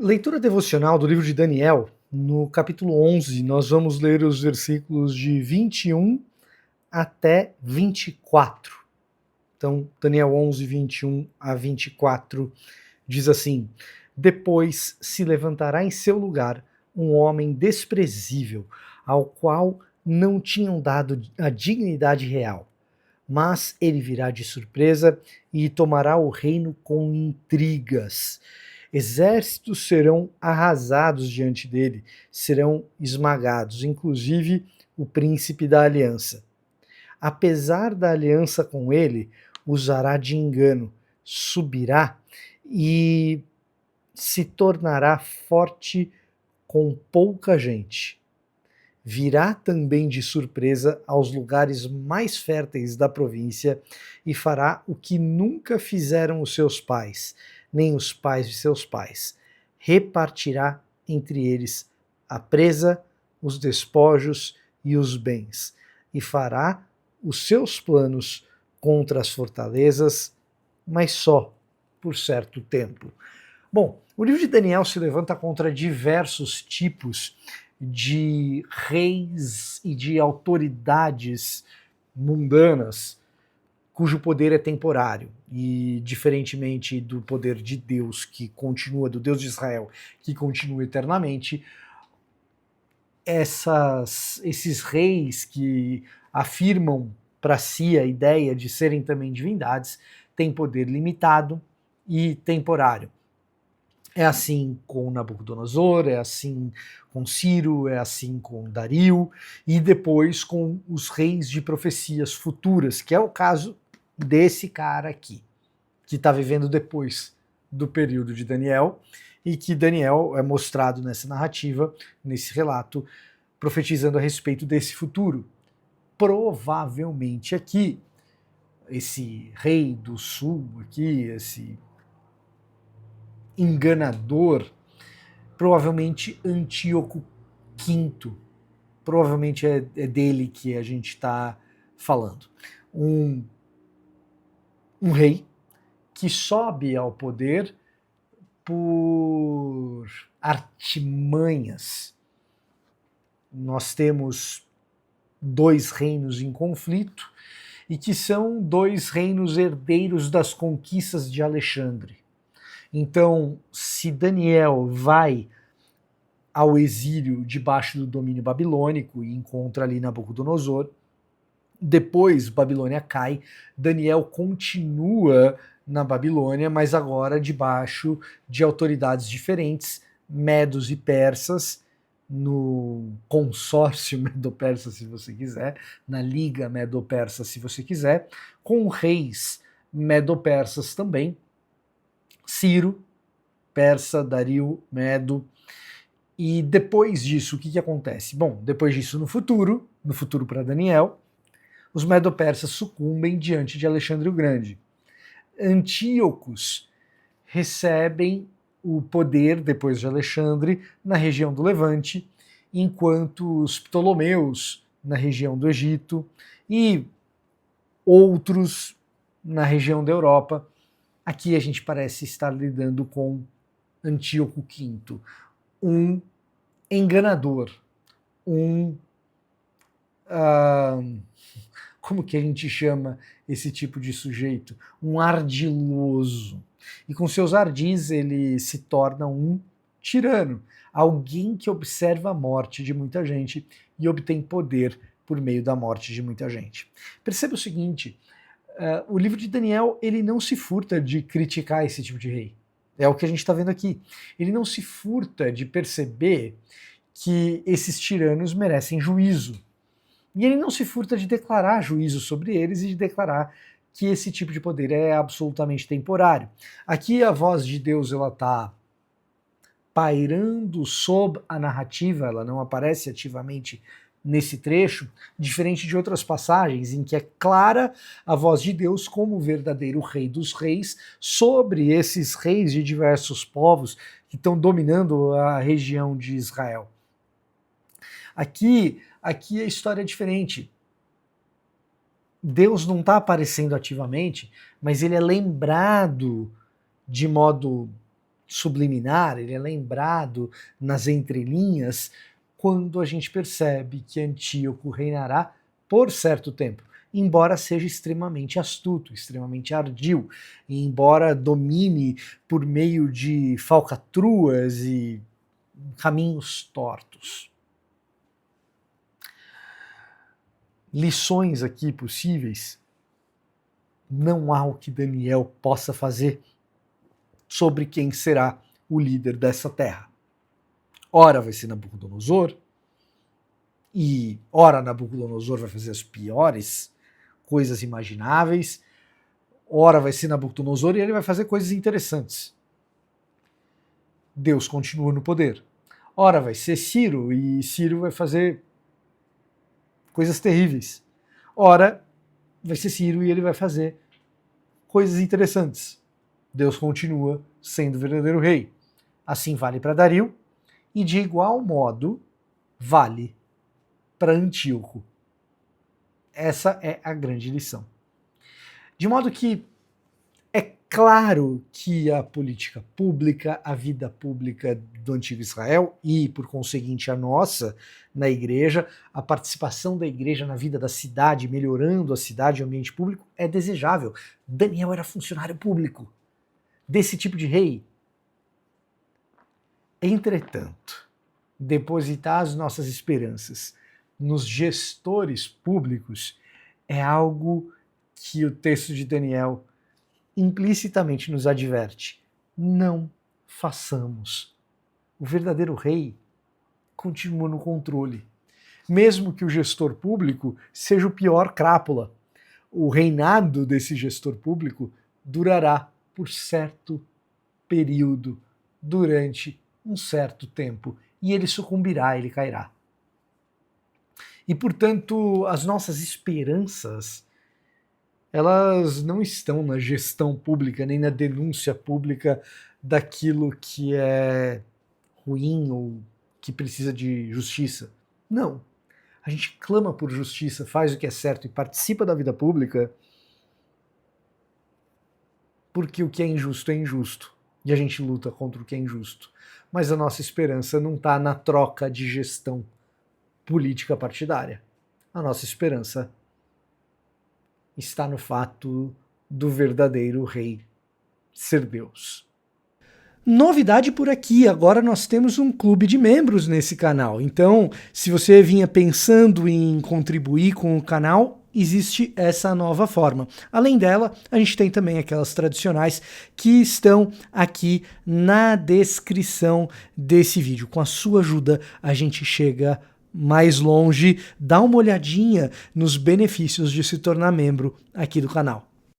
Leitura devocional do livro de Daniel, no capítulo 11, nós vamos ler os versículos de 21 até 24. Então, Daniel 11, 21 a 24 diz assim: Depois se levantará em seu lugar um homem desprezível, ao qual não tinham dado a dignidade real. Mas ele virá de surpresa e tomará o reino com intrigas. Exércitos serão arrasados diante dele, serão esmagados, inclusive o príncipe da aliança. Apesar da aliança com ele, usará de engano, subirá e se tornará forte com pouca gente. Virá também de surpresa aos lugares mais férteis da província e fará o que nunca fizeram os seus pais, nem os pais de seus pais. Repartirá entre eles a presa, os despojos e os bens, e fará os seus planos contra as fortalezas, mas só por certo tempo. Bom, o livro de Daniel se levanta contra diversos tipos de reis e de autoridades mundanas cujo poder é temporário e, diferentemente do poder de Deus que continua, do Deus de Israel, que continua eternamente, esses reis que afirmam para si a ideia de serem também divindades têm poder limitado e temporário. É assim com Nabucodonosor, é assim com Ciro, é assim com Dario, e depois com os reis de profecias futuras, que é o caso desse cara aqui, que está vivendo depois do período de Daniel, e que Daniel é mostrado nessa narrativa, nesse relato, profetizando a respeito desse futuro. Provavelmente aqui, esse rei do sul aqui, esse enganador, provavelmente Antíoco V, provavelmente é dele que a gente está falando. Um rei que sobe ao poder por artimanhas. Nós temos dois reinos em conflito e que são dois reinos herdeiros das conquistas de Alexandre. Então, se Daniel vai ao exílio debaixo do domínio babilônico e encontra ali Nabucodonosor, depois Babilônia cai, Daniel continua na Babilônia, mas agora debaixo de autoridades diferentes, medos e persas, no consórcio medo-persa, se você quiser, na liga medo-persa, se você quiser, com reis medo-persas também, Ciro, persa, Dario, Medo. E depois disso, o que acontece? Bom, depois disso, no futuro para Daniel, os medo-persas sucumbem diante de Alexandre o Grande. Antíocos recebem o poder, depois de Alexandre, na região do Levante, enquanto os Ptolomeus, na região do Egito, e outros na região da Europa. Aqui a gente parece estar lidando com Antíoco V, um enganador, como que a gente chama esse tipo de sujeito? Um ardiloso. E com seus ardis ele se torna um tirano, alguém que observa a morte de muita gente e obtém poder por meio da morte de muita gente. Perceba o seguinte, o livro de Daniel ele não se furta de criticar esse tipo de rei. É o que a gente está vendo aqui. Ele não se furta de perceber que esses tiranos merecem juízo. E ele não se furta de declarar juízo sobre eles e de declarar que esse tipo de poder é absolutamente temporário. Aqui a voz de Deus ela está pairando sob a narrativa, ela não aparece ativamente nesse trecho, diferente de outras passagens em que é clara a voz de Deus como o verdadeiro rei dos reis sobre esses reis de diversos povos que estão dominando a região de Israel. Aqui a história é diferente. Deus não está aparecendo ativamente, mas ele é lembrado de modo subliminar, ele é lembrado nas entrelinhas quando a gente percebe que Antíoco reinará por certo tempo, embora seja extremamente astuto, extremamente ardil, e embora domine por meio de falcatruas e caminhos tortos. Lições aqui possíveis, não há o que Daniel possa fazer sobre quem será o líder dessa terra. Ora vai ser Nabucodonosor, e ora Nabucodonosor vai fazer as piores coisas imagináveis, ora vai ser Nabucodonosor e ele vai fazer coisas interessantes. Deus continua no poder. Ora vai ser Ciro, e Ciro vai fazer coisas terríveis. Ora vai ser Ciro e ele vai fazer coisas interessantes. Deus continua sendo o verdadeiro rei. Assim vale para Dario, e de igual modo vale para Antíoco. Essa é a grande lição. De modo que é claro que a política pública, a vida pública do antigo Israel e, por conseguinte, a nossa na igreja, a participação da igreja na vida da cidade, melhorando a cidade e o ambiente público, é desejável. Daniel era funcionário público desse tipo de rei. Entretanto, depositar as nossas esperanças nos gestores públicos é algo que o texto de Daniel implicitamente nos adverte. Não façamos. O verdadeiro rei continua no controle. Mesmo que o gestor público seja o pior crápula, o reinado desse gestor público durará por certo período, durante um certo tempo, e ele sucumbirá, ele cairá. E, portanto, as nossas esperanças, elas não estão na gestão pública, nem na denúncia pública daquilo que é ruim ou que precisa de justiça. Não. A gente clama por justiça, faz o que é certo e participa da vida pública porque o que é injusto e a gente luta contra o que é injusto. Mas a nossa esperança não está na troca de gestão política partidária. A nossa esperança está no fato do verdadeiro rei ser Deus. Novidade por aqui, agora nós temos um clube de membros nesse canal. Então, se você vinha pensando em contribuir com o canal, existe essa nova forma. Além dela, a gente tem também aquelas tradicionais que estão aqui na descrição desse vídeo. Com a sua ajuda, a gente chega mais longe. Dá uma olhadinha nos benefícios de se tornar membro aqui do canal.